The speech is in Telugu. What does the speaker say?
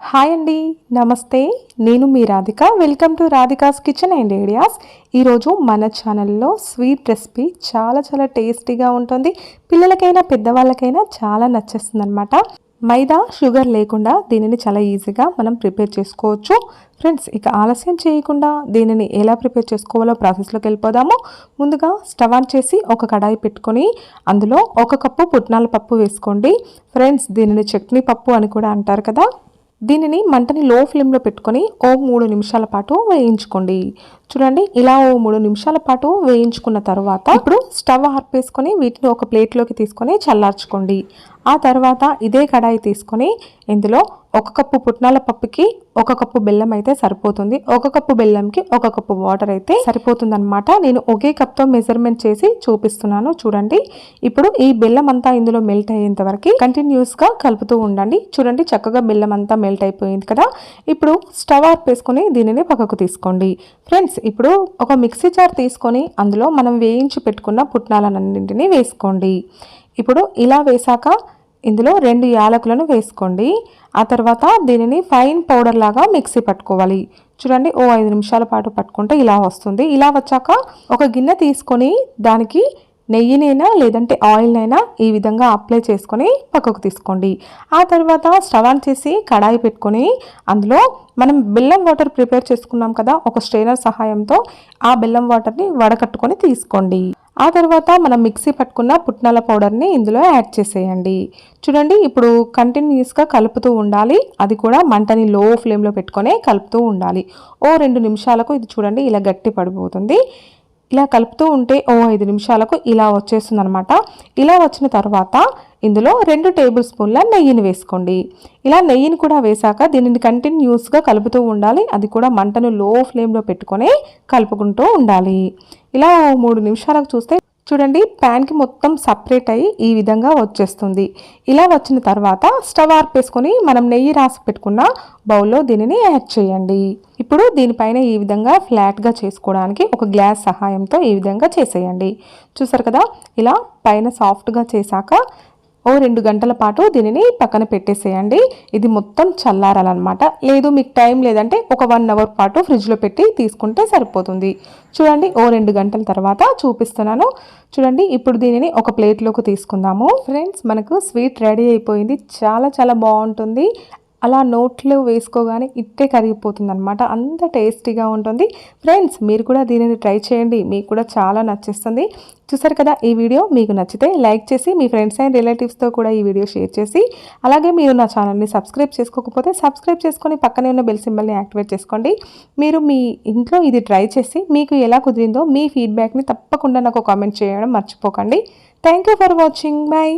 హాయ్ అండి, నమస్తే. నేను మీ Radhika. Welcome to Radhika's kitchen and ideas. ఈరోజు మన ఛానల్లో స్వీట్ రెసిపీ చాలా టేస్టీగా ఉంటుంది. పిల్లలకైనా పెద్దవాళ్ళకైనా చాలా నచ్చేస్తుంది అనమాట. మైదా షుగర్ లేకుండా దీనిని చాలా ఈజీగా మనం ప్రిపేర్ చేసుకోవచ్చు. ఫ్రెండ్స్, ఇక ఆలస్యం చేయకుండా దీనిని ఎలా ప్రిపేర్ చేసుకోవాలో ప్రాసెస్లోకి వెళ్ళిపోదాము. ముందుగా స్టవ్ ఆన్ చేసి ఒక కడాయి పెట్టుకొని అందులో 1 కప్పు పుట్నాల పప్పు వేసుకోండి. ఫ్రెండ్స్, దీనిని చట్నీ పప్పు అని కూడా అంటారు కదా. దీనిని మంటని లో ఫ్లేమ్లో పెట్టుకొని 3 నిమిషాల పాటు వేయించుకోండి. చూడండి, ఇలా 3 నిమిషాల పాటు వేయించుకున్న తర్వాత ఇప్పుడు స్టవ్ ఆర్పేసుకొని వీటిని ఒక ప్లేట్లోకి తీసుకొని చల్లార్చుకోండి. ఆ తర్వాత ఇదే కడాయి తీసుకొని ఇందులో 1 కప్పు పుట్నాల పప్పుకి 1 కప్పు బెల్లం అయితే సరిపోతుంది. 1 కప్పు బెల్లంకి 1 కప్పు వాటర్ అయితే సరిపోతుంది అనమాట. నేను ఒకే కప్తో మెజర్మెంట్ చేసి చూపిస్తున్నాను. చూడండి, ఇప్పుడు ఈ బెల్లం అంతా ఇందులో మెల్ట్ అయ్యేంత వరకు కంటిన్యూస్గా కలుపుతూ ఉండండి. చూడండి, చక్కగా బెల్లం అంతా మెల్ట్ అయిపోయింది కదా. ఇప్పుడు స్టవ్ ఆర్పేసుకొని దీనిని పక్కకు తీసుకోండి. ఫ్రెండ్స్, ఇప్పుడు ఒక మిక్సీ జార్ తీసుకొని అందులో మనం వేయించి పెట్టుకున్న పుట్నాలన్నింటినీ వేసుకోండి. ఇప్పుడు ఇలా వేసాక ఇందులో 2 యాలకులను వేసుకోండి. ఆ తర్వాత దీనిని ఫైన్ పౌడర్ లాగా మిక్సీ పట్టుకోవాలి. చూడండి, 5 నిమిషాల పాటు పట్టుకుంటే ఇలా వస్తుంది. ఇలా వచ్చాక ఒక గిన్నె తీసుకొని దానికి నెయ్యినైనా లేదంటే ఆయిల్నైనా ఈ విధంగా అప్లై చేసుకొని పక్కకు తీసుకోండి. ఆ తర్వాత స్టవ్ ఆన్ చేసి కడాయి పెట్టుకొని అందులో మనం బెల్లం వాటర్ ప్రిపేర్ చేసుకున్నాం కదా, ఒక స్ట్రైనర్ సహాయంతో ఆ బెల్లం వాటర్ని వడకట్టుకొని తీసుకోండి. ఆ తర్వాత మనం మిక్సీ పట్టుకున్న పుట్నాల పౌడర్ని ఇందులో యాడ్ చేసేయండి. చూడండి, ఇప్పుడు కంటిన్యూస్గా కలుపుతూ ఉండాలి. అది కూడా మంటని లో ఫ్లేమ్లో పెట్టుకొని కలుపుతూ ఉండాలి. 2 నిమిషాలకు ఇది చూడండి ఇలా గట్టి పడిపోతుంది. ఇలా కలుపుతూ ఉంటే 5 నిమిషాలకు ఇలా వచ్చేస్తుంది అనమాట. ఇలా వచ్చిన తర్వాత ఇందులో 2 టేబుల్ స్పూన్ల నెయ్యిని వేసుకోండి. ఇలా నెయ్యిని కూడా వేసాక దీనిని కంటిన్యూస్గా కలుపుతూ ఉండాలి. అది కూడా మంటను లో ఫ్లేమ్లో పెట్టుకొని కలుపుకుంటూ ఉండాలి. ఇలా 3 నిమిషాలకు చూస్తే చూడండి, ప్యాన్కి మొత్తం సపరేట్ అయ్యి ఈ విధంగా వచ్చేస్తుంది. ఇలా వచ్చిన తర్వాత స్టవ్ ఆర్పేసుకొని మనం నెయ్యి రాసి పెట్టుకున్న బౌల్లో దీనిని యాడ్ చేయండి. ఇప్పుడు దీనిపైన ఈ విధంగా ఫ్లాట్గా చేసుకోవడానికి ఒక గ్లాస్ సహాయంతో ఈ విధంగా చేసేయండి. చూసారు కదా, ఇలా పైన సాఫ్ట్గా చేశాక 2 గంటల పాటు దీనిని పక్కన పెట్టేసేయండి. ఇది మొత్తం చల్లారాలన్నమాట. లేదు మీకు టైం లేదంటే ఒక 1 అవర్ పాటు ఫ్రిడ్జ్లో పెట్టి తీసుకుంటే సరిపోతుంది. చూడండి, 2 గంటల తర్వాత చూపిస్తున్నాను. చూడండి, ఇప్పుడు దీనిని ఒక ప్లేట్లోకి తీసుకుందాము. ఫ్రెండ్స్, మనకు స్వీట్ రెడీ అయిపోయింది. చాలా బాగుంటుంది. అలా నోట్లో వేసుకోగానే ఇట్టే కరిగిపోతుంది అనమాట. అంత టేస్టీగా ఉంటుంది. ఫ్రెండ్స్, మీరు కూడా దీనిని ట్రై చేయండి. మీకు కూడా చాలా నచ్చేస్తుంది. చూసారు కదా, ఈ వీడియో మీకు నచ్చితే లైక్ చేసి మీ ఫ్రెండ్స్ అండ్ రిలేటివ్స్తో కూడా ఈ వీడియో షేర్ చేసి, అలాగే మీరు నా ఛానల్ని సబ్స్క్రైబ్ చేసుకోకపోతే సబ్స్క్రైబ్ చేసుకొని పక్కనే ఉన్న బెల్ సింబల్ని యాక్టివేట్ చేసుకోండి. మీరు మీ ఇంట్లో ఇది ట్రై చేసి మీకు ఎలా కుదిరిందో మీ ఫీడ్బ్యాక్ని తప్పకుండా నాకు కామెంట్ చేయడం మర్చిపోకండి. Thank you for watching. By.